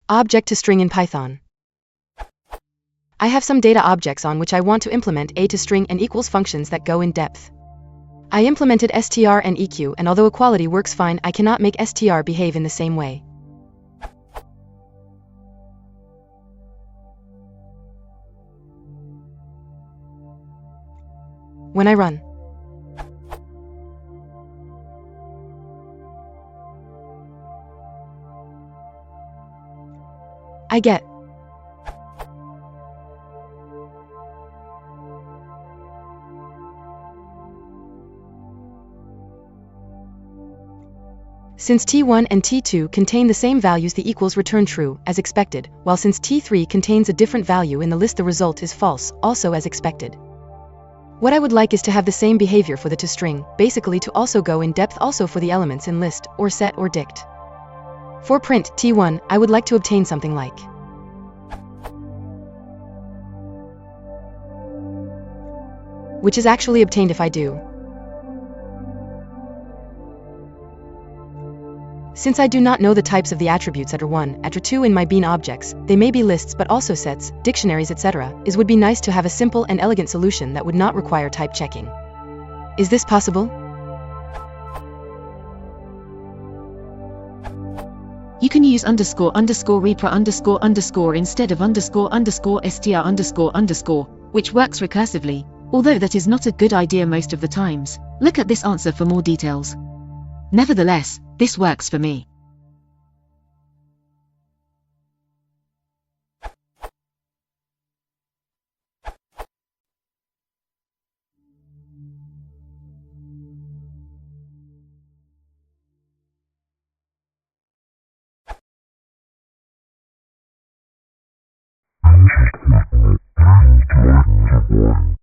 Object to string in Python. I have some data objects on which I want to implement a to string and equals functions that go in depth. I implemented str and eq, and although equality works fine, I cannot make str behave in the same way. When I run, I get since t1 and t2 contain the same values, the equals return true, as expected, while since t3 contains a different value in the list, the result is false, also as expected. What I would like is to have the same behavior for the toString, basically to also go in depth also for the elements in list, or set, or dict. For print t1, I would like to obtain something like which is actually obtained if I do. Since I do not know the types of the attributes attr1, attr2 in my bean objects, they may be lists but also sets, dictionaries, etc. It would be nice to have a simple and elegant solution that would not require type checking. Is this possible? You can use __repr__ instead of __str___, which works recursively, although that is not a good idea most of the times. Look at this answer for more details. Nevertheless, this works for me. This is equal 3 times 1.